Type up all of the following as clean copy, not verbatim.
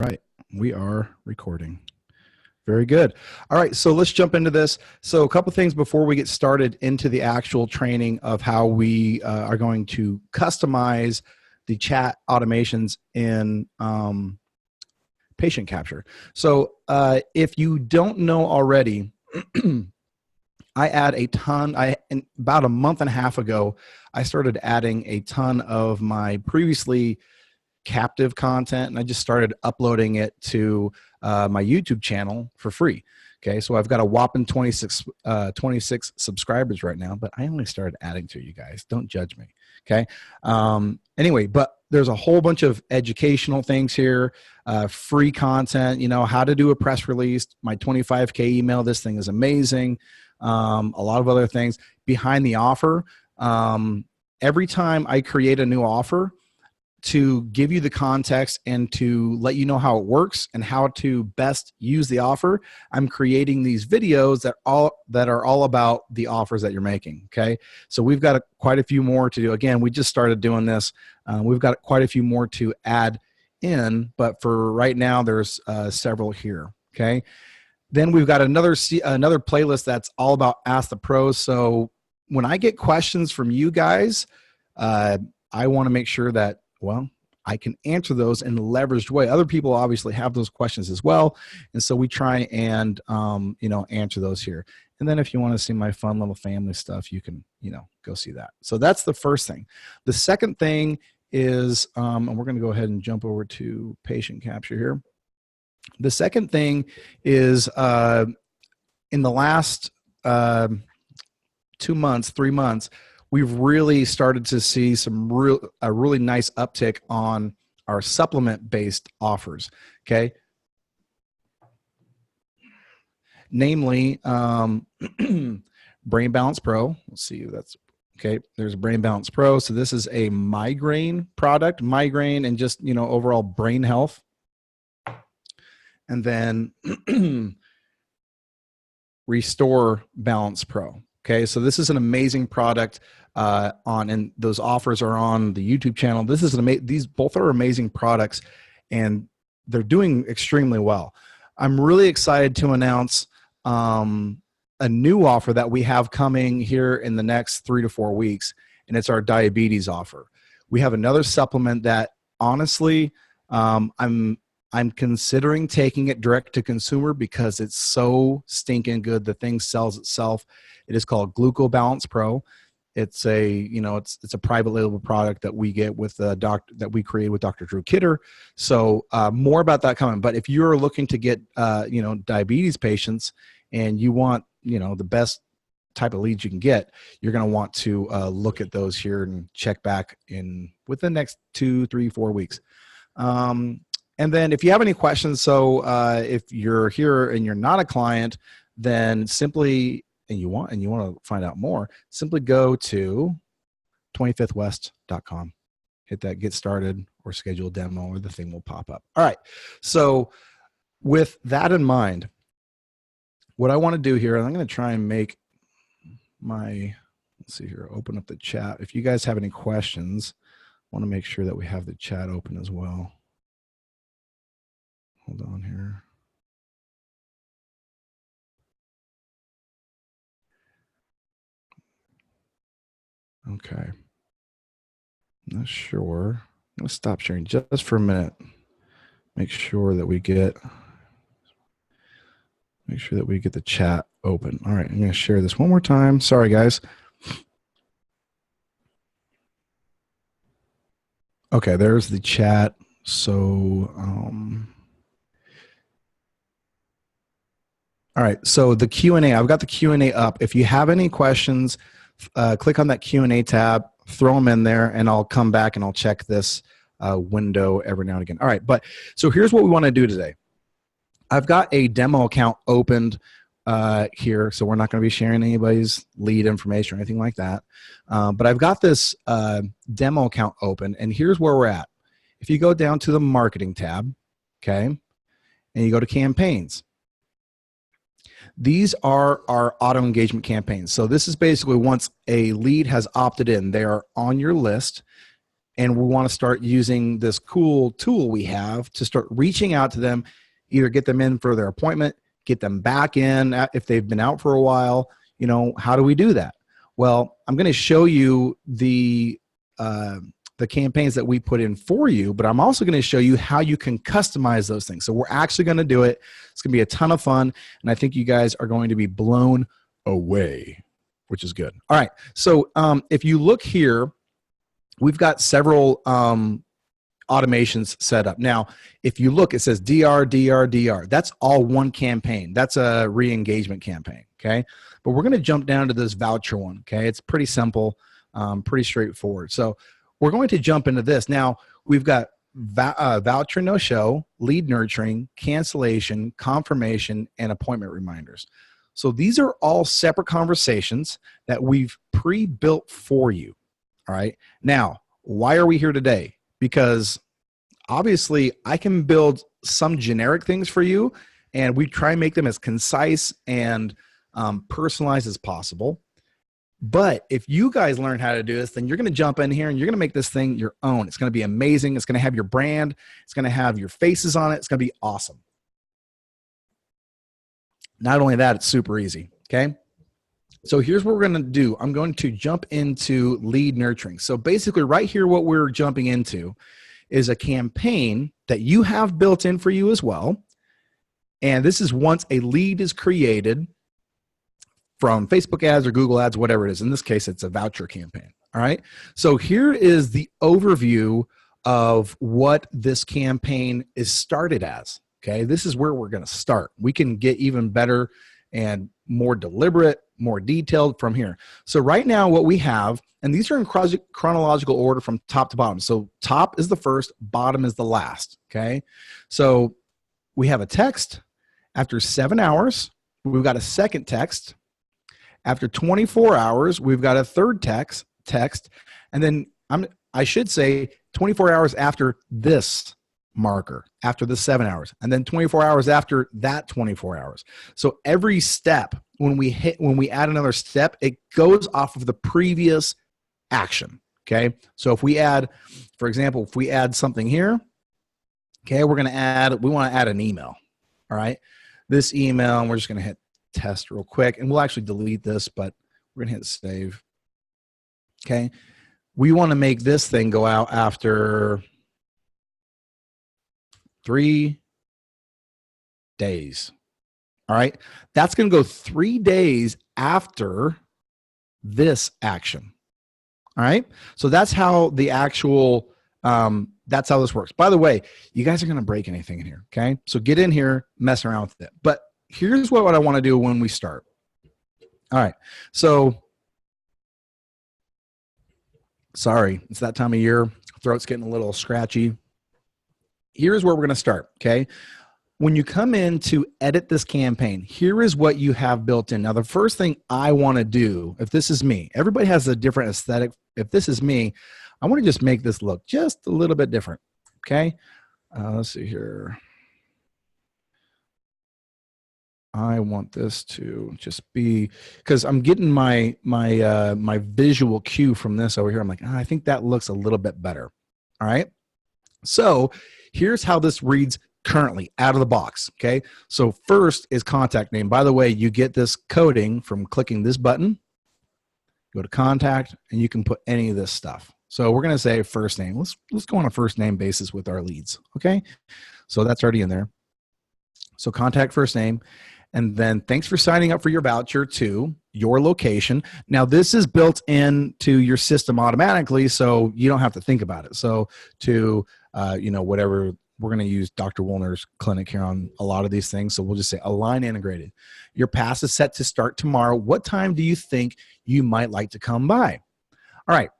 Right, we are recording. Very good. All right, so let's jump into this. So a couple things before we get started into the actual training of how we are going to customize the chat automations in patient capture. So if you don't know already, I add a ton. About a month and a half ago, I started adding a ton of my previously captive content, and I just started uploading it to my YouTube channel for free. Okay, so I've got a whopping 26 subscribers right now, but I only started adding to you guys. Don't judge me. Okay. Anyway, but there's a whole bunch of educational things here, free content, you know, how to do a press release, my 25K email. This thing is amazing. A lot of other things behind the offer. Every time I create a new offer, to give you the context and to let you know how it works and how to best use the offer, I'm creating these videos that are all about the offers that you're making. Okay, so we've got quite a few more to do. Again, we just started doing this. We've got quite a few more to add in, but for right now, there's several here. Okay, then we've got another playlist that's all about Ask the Pros. So when I get questions from you guys, I want to make sure that, well, I can answer those in a leveraged way. Other people obviously have those questions as well. And so we try and, answer those here. And then if you want to see my fun little family stuff, you can, go see that. So that's the first thing. The second thing is, and we're going to go ahead and jump over to patient capture here. The second thing is in the last 2 months, 3 months, we've really started to see a really nice uptick on our supplement-based offers, okay? Namely, Brain Balance Pro. Let's see if that's, okay, there's Brain Balance Pro. So this is a migraine product, migraine and just, overall brain health. And then Restore Balance Pro. Okay, so this is an amazing product and those offers are on the YouTube channel. This is these both are amazing products, and they're doing extremely well. I'm really excited to announce a new offer that we have coming here in the next 3 to 4 weeks, and it's our diabetes offer. We have another supplement that honestly, I'm considering taking it direct to consumer because it's so stinking good. The thing sells itself. It is called Gluco Balance Pro. It's it's a private label product that we get with that we created with Dr. Drew Kidder. So more about that coming. But if you're looking to get diabetes patients and you want the best type of leads you can get, you're going to want to look at those here and check back within the next 2, 3, 4 weeks. And then if you have any questions, so if you're here and you're not a client, then simply, and you want to find out more, simply go to 25thwest.com, hit that get started or schedule a demo, or the thing will pop up. All right. So with that in mind, what I want to do here, and I'm going to try and make let's see here, open up the chat. If you guys have any questions, I want to make sure that we have the chat open as well. Hold on here. Okay. Not sure. I'm going to stop sharing just for a minute. Make sure that we get the chat open. All right, I'm going to share this one more time. Sorry, guys. Okay, there's the chat. So, all right, so the Q&A, I've got the Q&A up. If you have any questions, click on that Q&A tab, throw them in there, and I'll come back and I'll check this window every now and again. All right, so here's what we want to do today. I've got a demo account opened here, so we're not going to be sharing anybody's lead information or anything like that. But I've got this demo account open, and here's where we're at. If you go down to the marketing tab, okay, and you go to campaigns, these are our auto engagement campaigns. So this is basically once a lead has opted in, they are on your list, and we want to start using this cool tool we have to start reaching out to them, either get them in for their appointment, get them back in if they've been out for a while. How do we do that? Well, I'm going to show you the campaigns that we put in for you, but I'm also going to show you how you can customize those things. So we're actually going to do it. It's going to be a ton of fun, and I think you guys are going to be blown away, which is good. All right, so if you look here, we've got several automations set up. Now, if you look, it says DR, DR, DR. That's all one campaign. That's a re-engagement campaign, okay? But we're going to jump down to this voucher one, okay? It's pretty simple, pretty straightforward. So we're going to jump into this. Now, we've got voucher no-show, lead nurturing, cancellation, confirmation, and appointment reminders. So these are all separate conversations that we've pre-built for you, all right? Now, why are we here today? Because obviously I can build some generic things for you, and we try and make them as concise and personalized as possible. But if you guys learn how to do this, then you're going to jump in here and you're going to make this thing your own. It's going to be amazing. It's going to have your brand. It's going to have your faces on it. It's going to be awesome. Not only that, it's super easy, okay? So here's what we're going to do. I'm going to jump into lead nurturing. So basically right here, what we're jumping into is a campaign that you have built in for you as well. And this is once a lead is created from Facebook ads or Google ads, whatever it is. In this case, it's a voucher campaign, all right? So here is the overview of what this campaign is started as, okay? This is where we're going to start. We can get even better and more deliberate, more detailed from here. So right now what we have, and these are in chronological order from top to bottom. So top is the first, bottom is the last, okay? So we have a text. After 7 hours, we've got a second text. After 24 hours, we've got a third text, and then I should say 24 hours after this marker, after the 7 hours, and then 24 hours after that 24 hours. So every step, when we add another step, it goes off of the previous action, okay? So if we add, for example, if we add something here, okay, we want to add an email, all right? This email, and we're just going to hit test real quick, and we'll actually delete this, but we're going to hit save, okay? We want to make this thing go out after 3 days. All right. That's going to go 3 days after this action. All right. So that's how the actual, that's how this works. By the way, you guys are going to break anything in here. Okay. So get in here, mess around with it. But here's what I want to do when we start. All right. So sorry, it's that time of year. Throat's getting a little scratchy. Here's where we're going to start, okay? When you come in to edit this campaign, here is what you have built in. Now, the first thing I want to do, if this is me, everybody has a different aesthetic. If this is me, I want to just make this look just a little bit different, okay? Let's see here. I want this to just be, because I'm getting my visual cue from this over here. I'm like, I think that looks a little bit better, all right? So here's how this reads currently out of the box, okay? So first is contact name. By the way, you get this coding from clicking this button, go to contact, and you can put any of this stuff. So we're going to say first name. Let's go on a first name basis with our leads, okay? So that's already in there. So contact first name, and then thanks for signing up for your voucher to your location. Now this is built into your system automatically, so you don't have to think about it. So to whatever, we're going to use Dr. Woolner's clinic here on a lot of these things. So we'll just say align integrated. Your pass is set to start tomorrow. What time do you think you might like to come by? All right.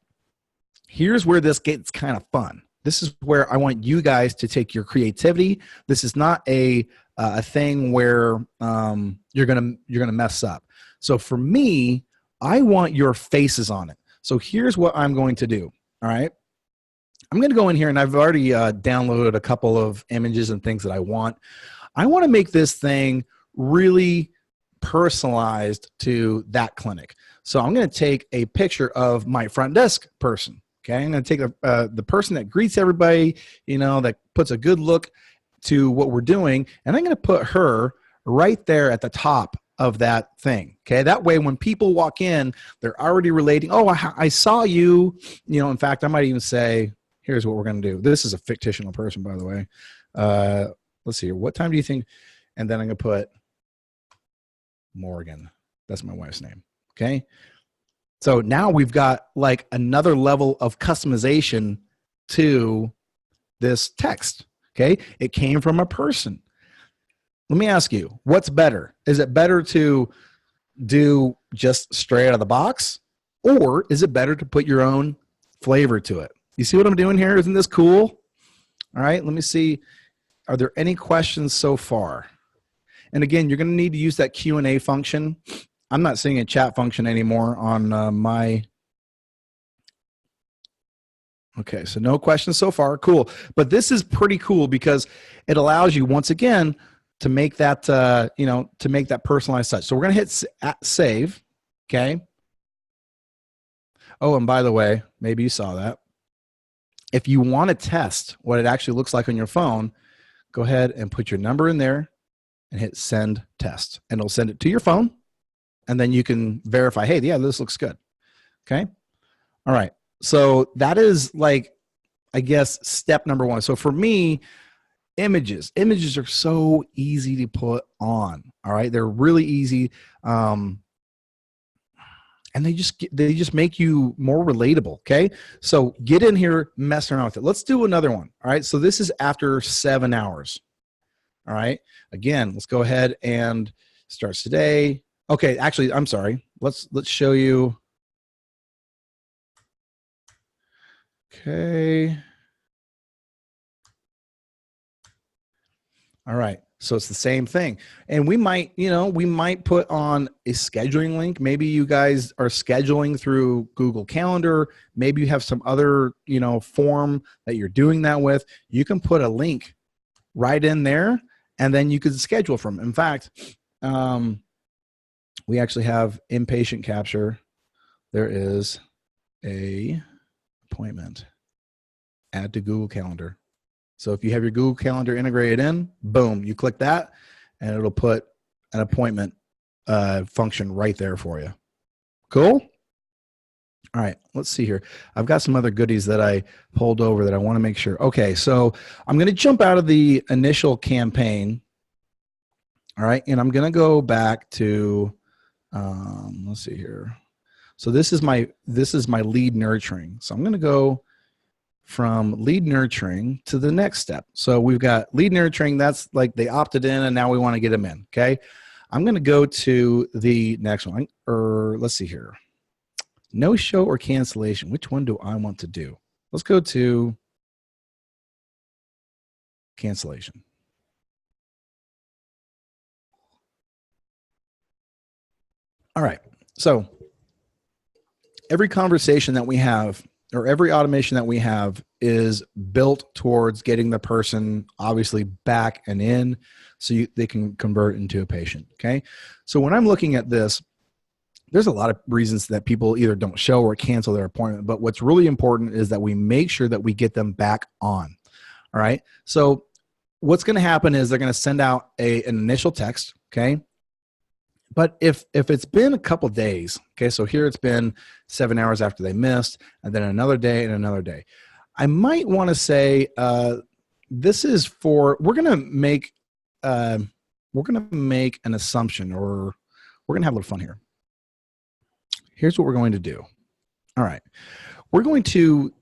Here's where this gets kind of fun. This is where I want you guys to take your creativity. This is not a thing where you're gonna mess up. So for me, I want your faces on it. So here's what I'm going to do. All right. I'm going to go in here, and I've already downloaded a couple of images and things that I want. I want to make this thing really personalized to that clinic. So I'm going to take a picture of my front desk person. Okay, I'm going to take the person that greets everybody, that puts a good look to what we're doing, and I'm going to put her right there at the top of that thing. Okay, that way when people walk in, they're already relating. Oh, I saw you. In fact, I might even say, here's what we're going to do. This is a fictional person, by the way. Let's see here. What time do you think? And then I'm going to put Morgan. That's my wife's name. Okay. So now we've got like another level of customization to this text. Okay. It came from a person. Let me ask you, what's better? Is it better to do just straight out of the box, or is it better to put your own flavor to it? You see what I'm doing here? Isn't this cool? All right. Let me see. Are there any questions so far? And again, you're going to need to use that Q&A function. I'm not seeing a chat function anymore on my. Okay, so no questions so far. Cool. But this is pretty cool because it allows you, once again, to make that, to make that personalized touch. So we're going to hit save. Okay. Oh, and by the way, maybe you saw that. If you want to test what it actually looks like on your phone, go ahead and put your number in there and hit send test, and it'll send it to your phone. And then you can verify, hey, yeah, this looks good. Okay. All right. So that is like, I guess, step number one. So for me, images are so easy to put on. All right. They're really easy. And they just make you more relatable. Okay. So get in here, mess around with it. Let's do another one. All right. So this is after 7 hours. All right. Again, let's go ahead and starts today. Okay, actually, I'm sorry. Let's show you. Okay. All right. So it's the same thing. And we might put on a scheduling link. Maybe you guys are scheduling through Google Calendar. Maybe you have some other, form that you're doing that with. You can put a link right in there, and then you could schedule from. In fact, we actually have inpatient capture. There is a appointment. Add to Google Calendar. So if you have your Google Calendar integrated in, boom, you click that, and it'll put an appointment function right there for you. Cool? All right, let's see here. I've got some other goodies that I pulled over that I want to make sure. Okay, so I'm going to jump out of the initial campaign. All right, and I'm going to go back to, let's see here. So this is my lead nurturing. So I'm going to go from lead nurturing to the next step. So we've got lead nurturing. That's like they opted in and now we want to get them in. Okay. I'm going to go to the next one, or let's see here. No show or cancellation. Which one do I want to do? Let's go to cancellation. All right. So every conversation that we have, or every automation that we have, is built towards getting the person obviously back and in so they can convert into a patient. Okay. So when I'm looking at this, there's a lot of reasons that people either don't show or cancel their appointment. But what's really important is that we make sure that we get them back on. All right. So what's going to happen is they're going to send out an initial text. Okay. But if it's been a couple days, okay, so here it's been 7 hours after they missed, and then another day and another day, I might want to say this is for, we're gonna make an assumption, or we're gonna have a little fun here. Here's what we're going to do. All right, we're going to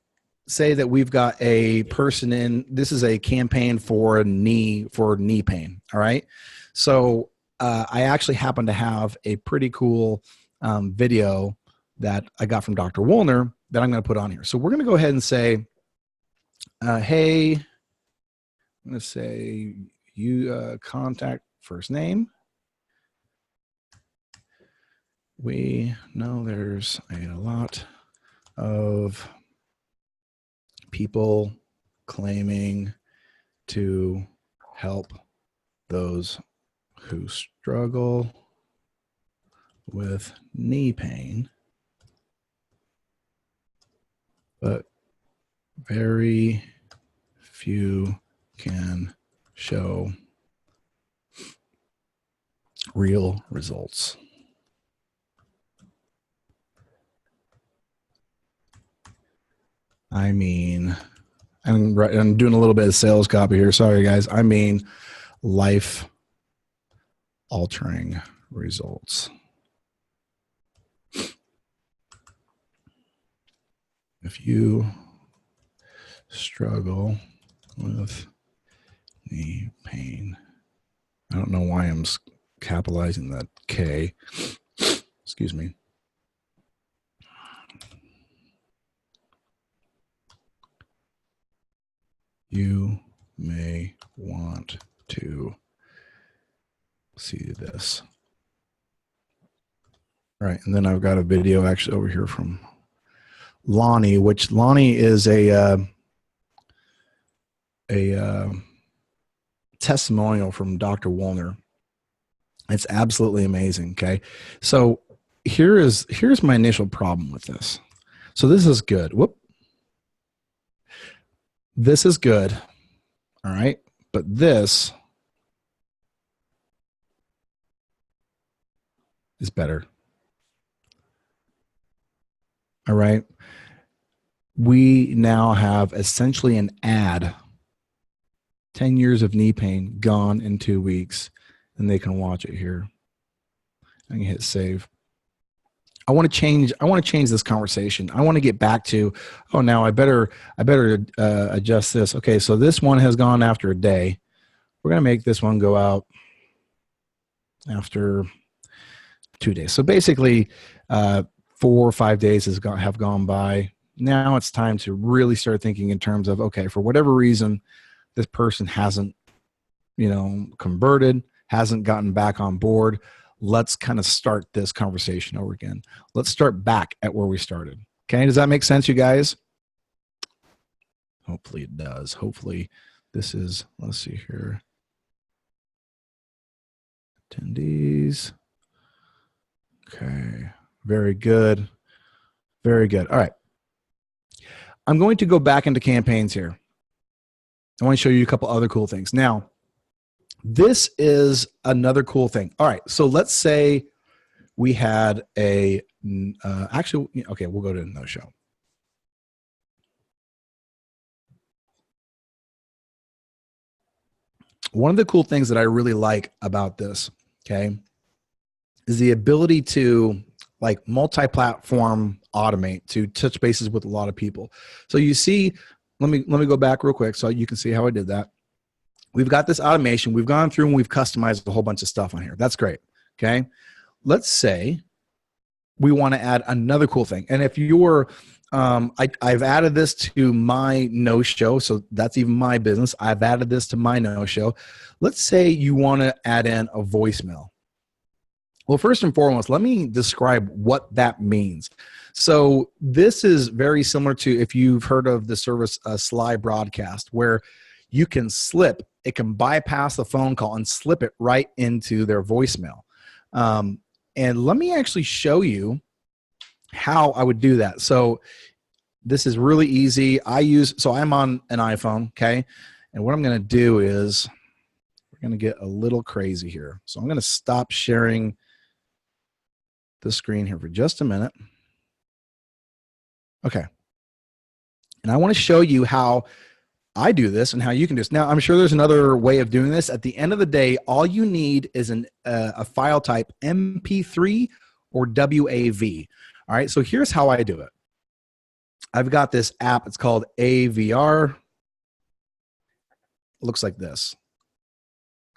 say that we've got a person in. This is a campaign for knee pain. All right, so. I actually happen to have a pretty cool video that I got from Dr. Woolner that I'm going to put on here. So we're going to go ahead and say, hey, I'm going to say you contact first name. We know there's a lot of people claiming to help those who struggle with knee pain, but Very few can show real results. I mean, I'm doing a little bit of sales copy here. Sorry, guys. I mean, life-altering results. If you struggle with knee pain, I don't know why I'm capitalizing that K. Excuse me. You may want to see this. All right, and then I've got a video actually over here from Lonnie, which Lonnie is a testimonial from Dr. Woolner. It's absolutely amazing. Okay, so here's my initial problem with this. So this is good. Whoop. This is good. All right, but this is better. All right. We now have essentially an ad. 10 years of knee pain gone in 2 weeks, and they can watch it here. I can hit save. I want to change this conversation. I want to get back to, oh, now I better adjust this. Okay, so this one has gone after a day. We're going to make this one go out after 2 days. So basically 4 or 5 days have gone by. Now it's time to really start thinking in terms of, okay, for whatever reason, this person hasn't, converted, hasn't gotten back on board. Let's kind of start this conversation over again. Let's start back at where we started. Okay, does that make sense, you guys? Hopefully it does. Hopefully this is, let's see here. Attendees. Okay, very good. Very good. All right. I'm going to go back into campaigns here. I want to show you a couple other cool things. Now, this is another cool thing. All right, so let's say we had a, okay, we'll go to no show. One of the cool things that I really like about this, okay, is the ability to like multi-platform automate, to touch bases with a lot of people. So you see, let me go back real quick so you can see how I did that. We've got this automation. We've gone through and we've customized a whole bunch of stuff on here. That's great. Okay. Let's say we want to add another cool thing. And if you're, I've added this to my no-show. So that's even my business. I've added this to my no-show. Let's say you want to add in a voicemail. Well, first and foremost, let me describe what that means. So this is very similar to if you've heard of the service Sly Broadcast, where you can slip, it can bypass the phone call and slip it right into their voicemail. And let me actually show you how I would do that. So this is really easy. So I'm on an iPhone, okay? And what I'm going to do is we're going to get a little crazy here. So I'm going to stop sharing the screen here for just a minute. Okay. And I want to show you how I do this and how you can do this. Now, I'm sure there's another way of doing this. At the end of the day, all you need is a file type MP3 or WAV. All right, so here's how I do it. I've got this app. It's called AVR. It looks like this.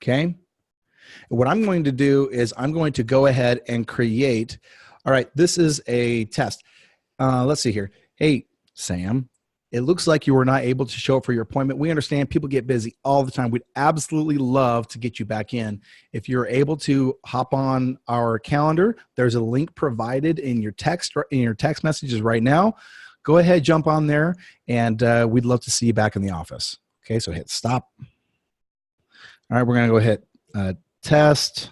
Okay. What I'm going to do is I'm going to go ahead and create. All right, this is a test. Let's see here. Hey, Sam, it looks like you were not able to show up for your appointment. We understand people get busy all the time. We'd absolutely love to get you back in. If you're able to hop on our calendar, there's a link provided in your text messages right now. Go ahead, jump on there, and we'd love to see you back in the office. Okay, so hit stop. All right, we're going to go hit test.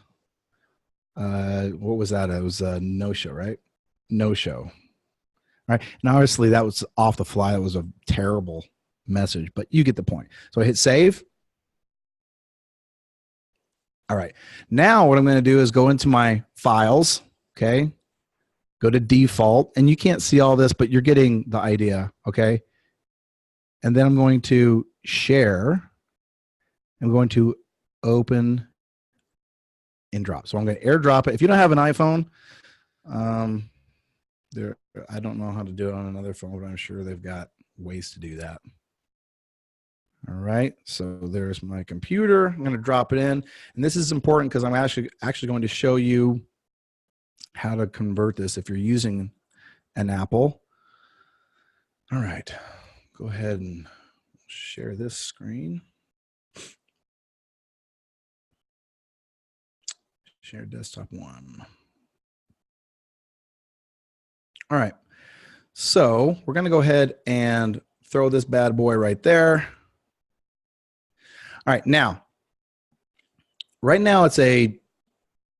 What was that? It was a no-show, right? No-show. right? And obviously that was off the fly. That was a terrible message, but you get the point. So I hit save. All right. Now what I'm going to do is go into my files. Okay. Go to default, and you can't see all this, but you're getting the idea. Okay. And then I'm going to share. I'm going to open and drop. So I'm going to airdrop it. If you don't have an iPhone, I don't know how to do it on another phone, but I'm sure they've got ways to do that. All right, so there's my computer. I'm going to drop it in, and this is important because I'm actually going to show you how to convert this if you're using an Apple. All right, go ahead and share this screen. Share desktop 1. All right, so we're going to go ahead and throw this bad boy right there. All right, right now it's a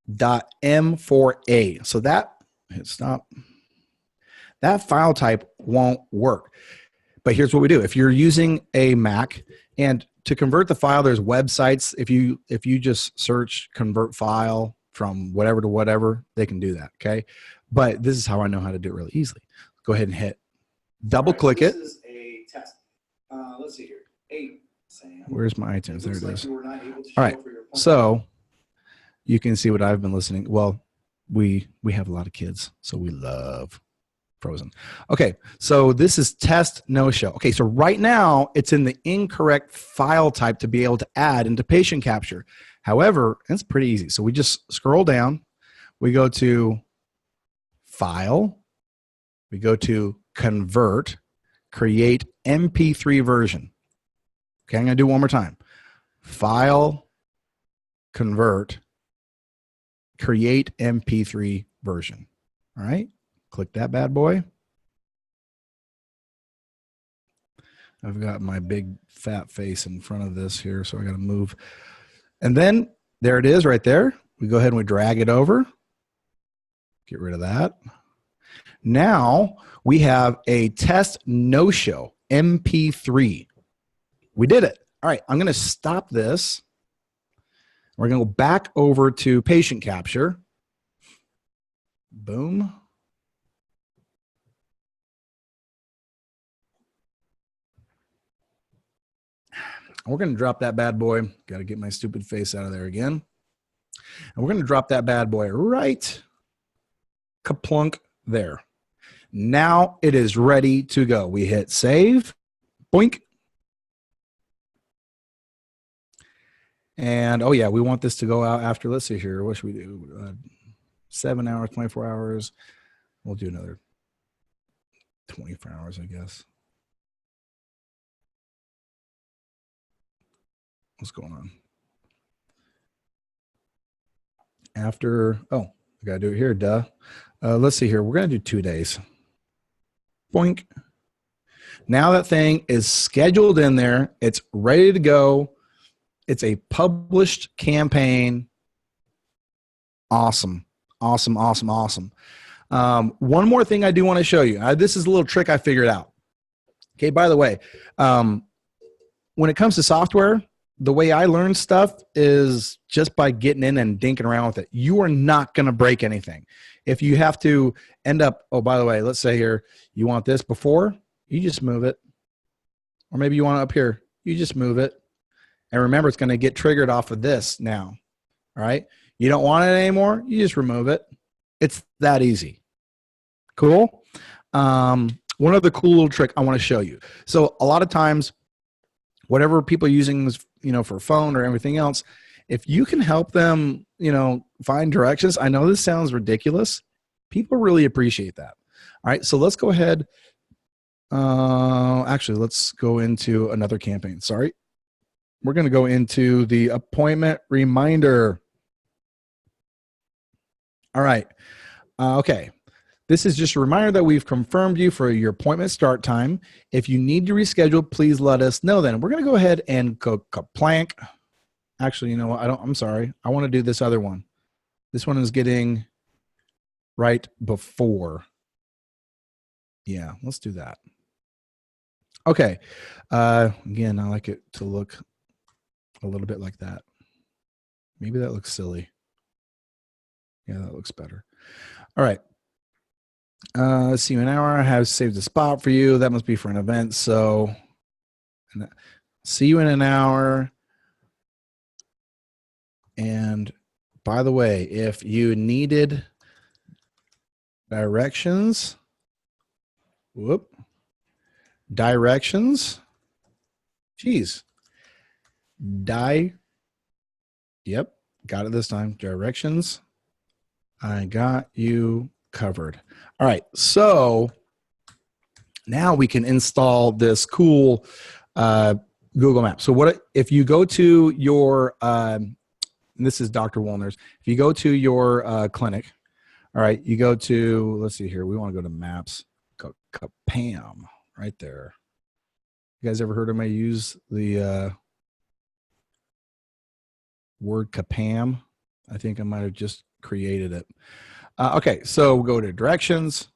.m4a. So that, hit stop. That file type won't work. But here's what we do. If you're using a Mac, and to convert the file, there's websites. If you just search convert file from whatever to whatever, they can do that, okay? But this is how I know how to do it really easily. Go ahead and hit double click it. This is a test. Let's see here. 8. Sam. Where's my iTunes? There it is. You were not able to all right, so you can see what I've been listening. Well, we have a lot of kids, so we love Frozen. Okay, so this is test no show. Okay, so right now it's in the incorrect file type to be able to add into patient capture. However, it's pretty easy. So we just scroll down, we go to file, we go to convert, create MP3 version. Okay, I'm going to do it one more time. File, convert, create MP3 version. All right, click that bad boy. I've got my big fat face in front of this here, so I got to move. And then there it is right there. We go ahead and we drag it over. Get rid of that. Now we have a test no-show MP3. We did it. All right, I'm going to stop this. We're going to go back over to patient capture. Boom. We're going to drop that bad boy. Got to get my stupid face out of there again. And we're going to drop that bad boy right kaplunk there. Now it is ready to go. We hit save. Boink. And, oh, yeah, we want this to go out after, let's see here. What should we do? 7 hours, 24 hours. We'll do another 24 hours, I guess. What's going on? After, oh, I got to do it here, duh. Let's see here. We're going to do 2 days. Boink. Now that thing is scheduled in there. It's ready to go. It's a published campaign. Awesome. Awesome, awesome, awesome. One more thing I do want to show you. This is a little trick I figured out. Okay, by the way, when it comes to software, the way I learn stuff is just by getting in and dinking around with it. You are not going to break anything. If you have to end up, oh, by the way, let's say here, you want this before, you just move it. Or maybe you want it up here, you just move it. And remember, it's going to get triggered off of this now. All right. You don't want it anymore, you just remove it. It's that easy. Cool. One other cool little trick I want to show you. So a lot of times, whatever people are using is, for phone or everything else, if you can help them, find directions. I know this sounds ridiculous. People really appreciate that. All right. So let's go ahead. Actually, let's go into another campaign. Sorry. We're going to go into the appointment reminder. All right. Okay. This is just a reminder that we've confirmed you for your appointment start time. If you need to reschedule, please let us know then. We're going to go ahead and go plank. Actually, you know what? I'm sorry. I want to do this other one. This one is getting right before. Yeah, let's do that. Okay. Again, I like it to look a little bit like that. Maybe that looks silly. Yeah, that looks better. All right. Let's see, an hour. I have saved a spot for you. That must be for an event. So see you in an hour. And by the way, if you needed directions, geez, yep, got it this time. Directions, I got you covered. All right, so now we can install this cool Google Maps. So what if you go to your, this is Dr. Woolner's, if you go to your clinic, all right, you go to, let's see here, we want to go to Maps, Capam, right there. You guys ever heard of me use the word Capam? I think I might have just created it. Okay, so we'll go to directions.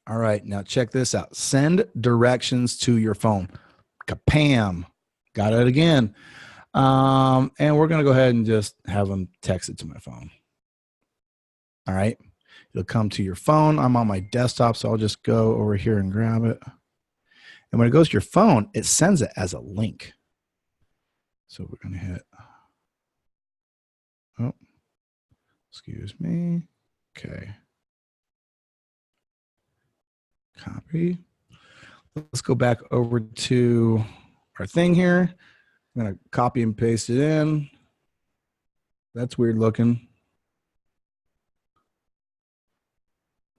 All right, now check this out. Send directions to your phone. Capam. Got it again. And we're going to go ahead and just have them text it to my phone. All right. It'll come to your phone. I'm on my desktop, so I'll just go over here and grab it. And when it goes to your phone, it sends it as a link. So we're going to hit, oh, excuse me. Okay. Copy. Let's go back over to our thing here. I'm going to copy and paste it in. That's weird looking.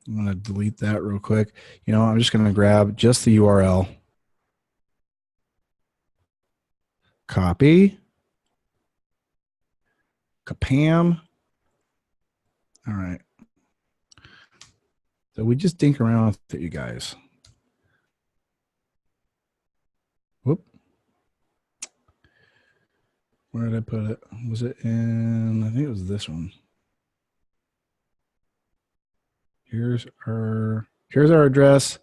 I'm going to delete that real quick. You know, I'm just going to grab just the URL. Copy. Capam. All right. So we just dink around with it, you guys. Whoop. Where did I put it? Was it in, I think it was this one. Here's our address.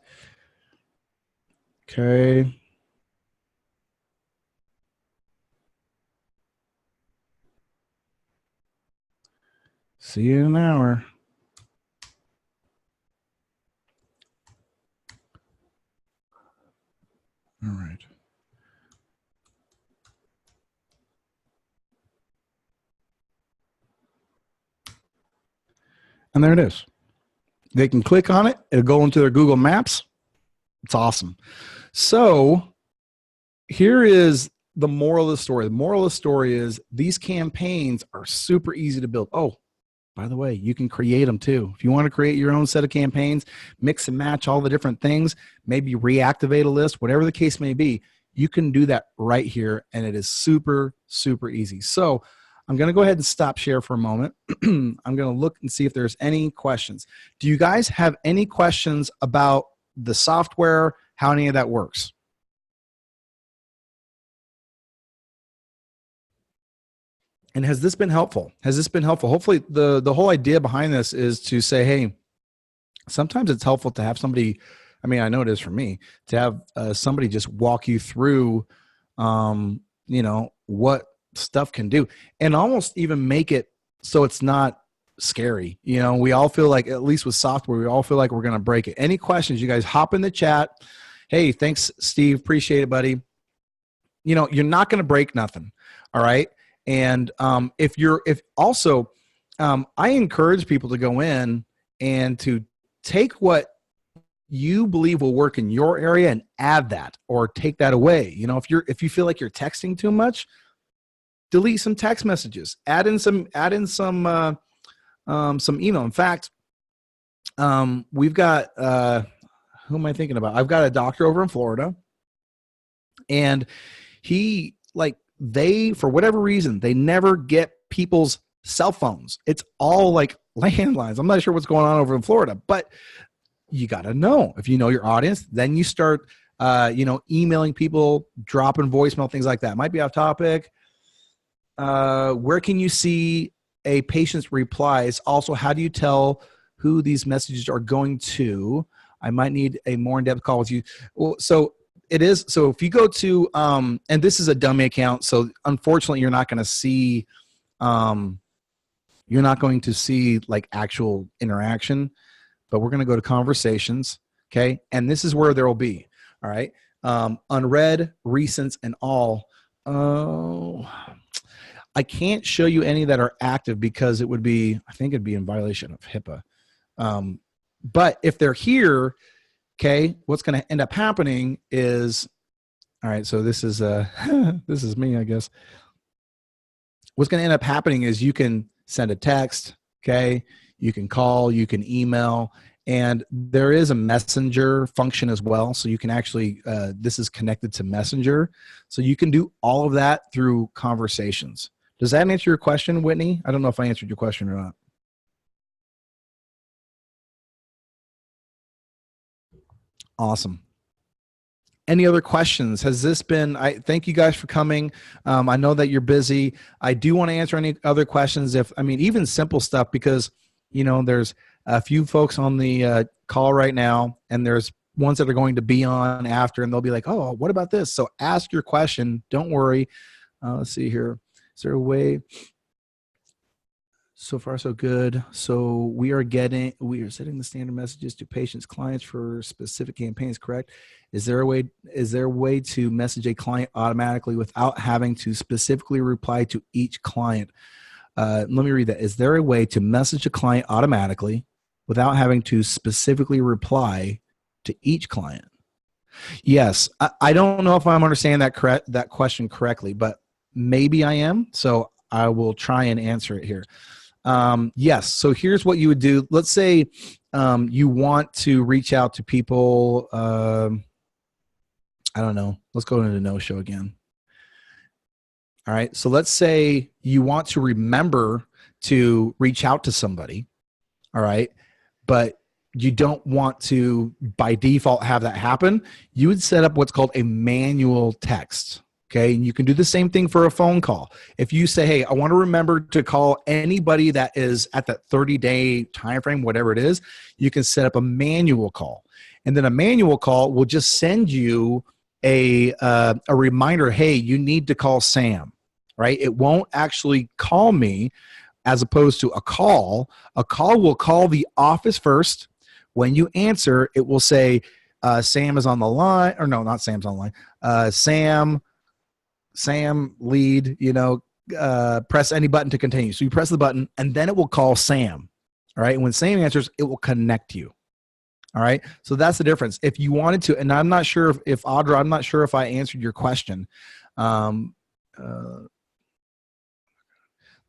Okay. See you in an hour. All right. And there it is. They can click on it. It'll go into their Google Maps. It's awesome. So here is the moral of the story. The moral of the story is these campaigns are super easy to build. Oh, by the way, you can create them too. If you want to create your own set of campaigns, mix and match all the different things, maybe reactivate a list, whatever the case may be, you can do that right here. And it is super, super easy. So I'm going to go ahead and stop share for a moment. I'm going to look and see if there's any questions. Do you guys have any questions about the software, how any of that works? And has this been helpful? Has this been helpful? Hopefully the whole idea behind this is to say, hey, sometimes it's helpful to have somebody, I mean, I know it is for me, to have somebody just walk you through, you know, what stuff can do and almost even make it so it's not scary. You know, we all feel like, at least with software, we all feel like we're going to break it. Any questions, you guys hop in the chat. Hey, thanks, Steve. Appreciate it, buddy. You know, you're not going to break nothing. All right. And I encourage people to go in and to take what you believe will work in your area and add that or take that away. You know, if you feel like you're texting too much, delete some text messages, add in some email. In fact, we've got, who am I thinking about? I've got a doctor over in Florida, and for whatever reason, they never get people's cell phones. It's all like landlines. I'm not sure what's going on over in Florida, but you got to know. If you know your audience, then you start, emailing people, dropping voicemail, things like that. Might be off topic. Where can you see a patient's replies? Also, how do you tell who these messages are going to. I might need a more in-depth call with you. Well, so it is. So if you go to, and this is a dummy account, so unfortunately you're not going to see, like actual interaction, but we're going to go to conversations. Okay. And this is where there will be, all right. Unread, recents, and all. Oh, I can't show you any that are active because it would be, I think it'd be in violation of HIPAA. But if they're here, okay, what's going to end up happening is, all right, so this is this is me, I guess. What's going to end up happening is you can send a text, okay, you can call, you can email, and there is a messenger function as well. So you can actually, this is connected to Messenger. So you can do all of that through conversations. Does that answer your question, Whitney? I don't know if I answered your question or not. Awesome. Any other questions? Has this been, thank you guys for coming. I know that you're busy. I do want to answer any other questions even simple stuff, because, there's a few folks on the call right now, and there's ones that are going to be on after, and they'll be like, oh, what about this? So ask your question. Don't worry. Let's see here. Is there a way? So far, so good. So we are setting the standard messages to patients, clients for specific campaigns, correct? Is there a way to message a client automatically without having to specifically reply to each client? Let me read that. Is there a way to message a client automatically without having to specifically reply to each client? Yes. I don't know if I'm understanding that question correctly, but maybe I am. So I will try and answer it here. Yes. So here's what you would do. Let's say you want to reach out to people. I don't know. Let's go into the no-show again. All right. So let's say you want to remember to reach out to somebody. All right. But you don't want to, by default, have that happen. You would set up what's called a manual text. Okay, and you can do the same thing for a phone call. If you say, hey, I want to remember to call anybody that is at that 30-day time frame, whatever it is, you can set up a manual call. And then a manual call will just send you a reminder, hey, you need to call Sam, right? It won't actually call me, as opposed to a call. A call will call the office first. When you answer, it will say, Sam is on the line, or no, not Sam's on the line. Sam lead, press any button to continue. So you press the button and then it will call Sam. All right. And when Sam answers, it will connect you. All right. So that's the difference. If you wanted to, and I'm not sure if Audra, I'm not sure if I answered your question. Let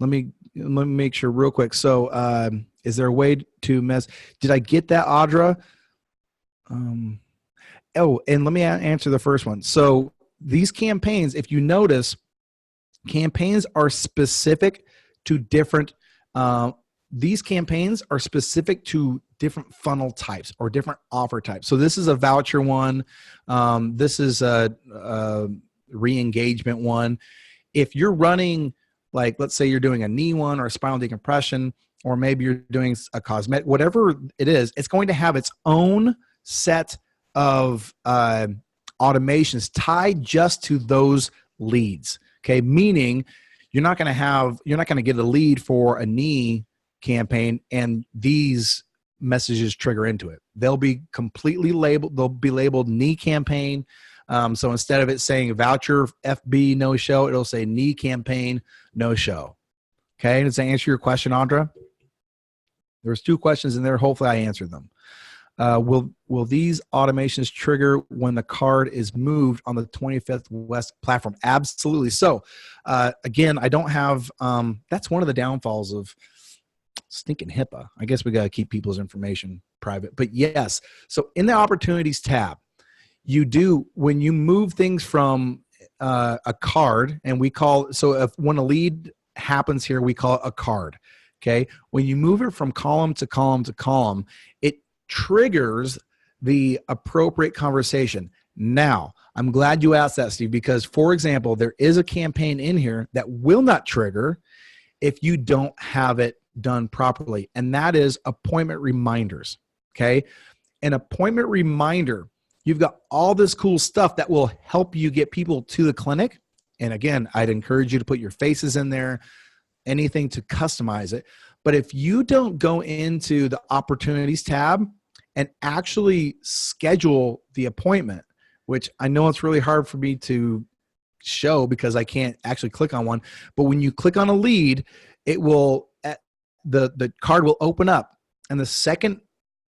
me make sure real quick. So is there a way to did I get that, Audra? And let me answer the first one. So these campaigns, if you notice, campaigns are specific to different, these campaigns are specific to different funnel types or different offer types. So this is a voucher one. This is a re-engagement one. If you're running, like, let's say you're doing a knee one or a spinal decompression, or maybe you're doing a cosmetic, whatever it is, it's going to have its own set of automations tied just to those leads. Okay. Meaning you're not going to get a lead for a knee campaign and these messages trigger into it. They'll be completely labeled. They'll be labeled knee campaign. So instead of it saying voucher FB no show, it'll say knee campaign no show. Okay. Does that answer your question, Audra? There's 2 questions in there. Hopefully I answered them. Will these automations trigger when the card is moved on the 25th West platform? Absolutely. So again, I don't have, that's one of the downfalls of stinking HIPAA. I guess we got to keep people's information private, but yes. So in the opportunities tab, you do, when you move things from a card, and we call, so when a lead happens here, we call it a card. Okay. When you move it from column to column to column, it triggers the appropriate conversation. Now, I'm glad you asked that, Steve, because, for example, there is a campaign in here that will not trigger if you don't have it done properly, and that is appointment reminders. Okay. An appointment reminder, you've got all this cool stuff that will help you get people to the clinic. And again, I'd encourage you to put your faces in there, anything to customize it. But if you don't go into the opportunities tab and actually schedule the appointment, which I know it's really hard for me to show because I can't actually click on one, but when you click on a lead, it will, the card will open up, and the second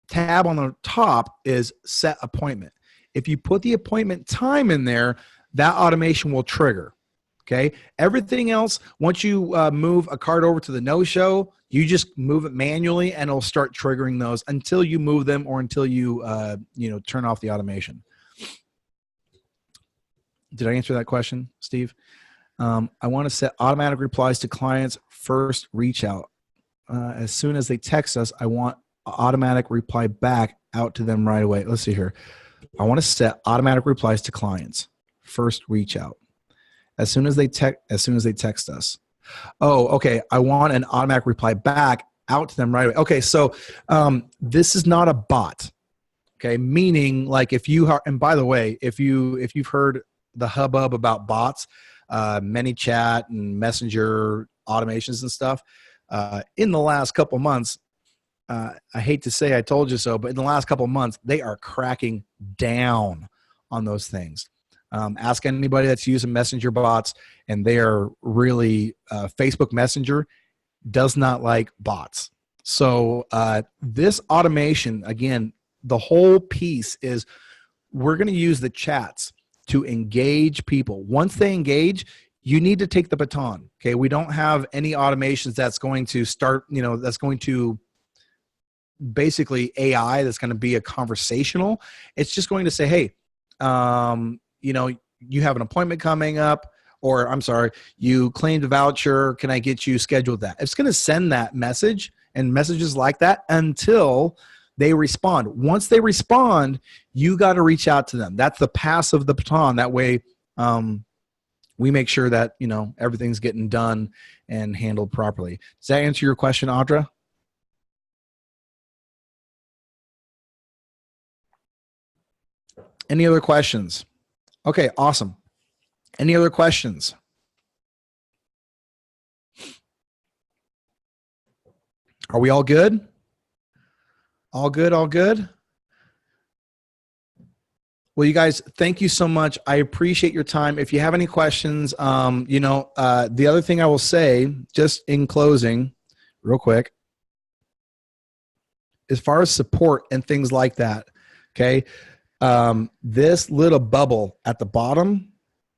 tab on the top is set appointment. If you put the appointment time in there, that automation will trigger. Okay. Everything else, once you move a card over to the no-show, you just move it manually and it'll start triggering those until you move them or until you, turn off the automation. Did I answer that question, Steve? I want to set automatic replies to clients first reach out. As soon as they text us, I want automatic reply back out to them right away. Let's see here. I want to set automatic replies to clients first reach out. As soon as they text us. Oh, okay. I want an automatic reply back out to them right away. Okay, so this is not a bot. Okay, meaning like if you are, and by the way, if you've heard the hubbub about bots, ManyChat and Messenger automations and stuff, in the last couple months, I hate to say I told you so, but in the last couple months, they are cracking down on those things. Ask anybody that's using messenger bots, and they are really, Facebook Messenger does not like bots. So this automation, again, the whole piece is we're going to use the chats to engage people. Once they engage, you need to take the baton. Okay, we don't have any automations that's going to start, that's going to basically AI that's going to be a conversational. It's just going to say, hey, you have an appointment coming up, or I'm sorry, you claimed a voucher. Can I get you scheduled that? It's going to send that message and messages like that until they respond. Once they respond, you got to reach out to them. That's the pass of the baton. That way, we make sure that, everything's getting done and handled properly. Does that answer your question, Audra? Any other questions? Okay, awesome. Any other questions? Are we all good? All good, all good? Well, you guys, thank you so much. I appreciate your time. If you have any questions, the other thing I will say, just in closing, real quick, as far as support and things like that, okay, this little bubble at the bottom,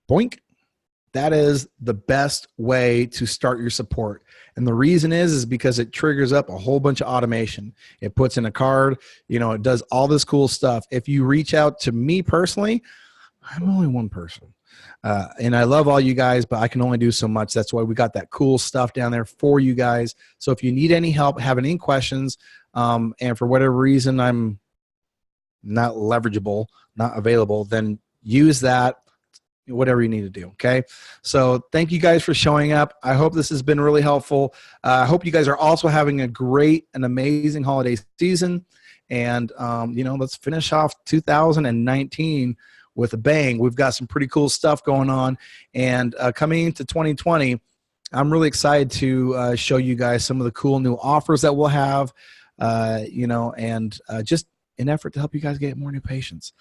boink, that is the best way to start your support. And the reason is because it triggers up a whole bunch of automation. It puts in a card, it does all this cool stuff. If you reach out to me personally, I'm only one person. And I love all you guys, but I can only do so much. That's why we got that cool stuff down there for you guys. So if you need any help, have any questions, and for whatever reason I'm not leverageable, not available, then use that, whatever you need to do. Okay. So thank you guys for showing up. I hope this has been really helpful. I hope you guys are also having a great and amazing holiday season. And, let's finish off 2019 with a bang. We've got some pretty cool stuff going on, and coming into 2020, I'm really excited to show you guys some of the cool new offers that we'll have, just an effort to help you guys get more new patients.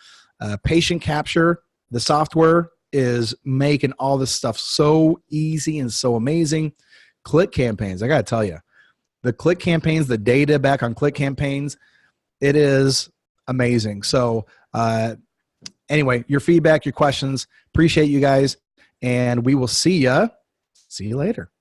Patient Capture, the software, is making all this stuff so easy and so amazing. Click campaigns, I got to tell you, the click campaigns, the data back on click campaigns, it is amazing. So anyway, your feedback, your questions, appreciate you guys, and we will see you later.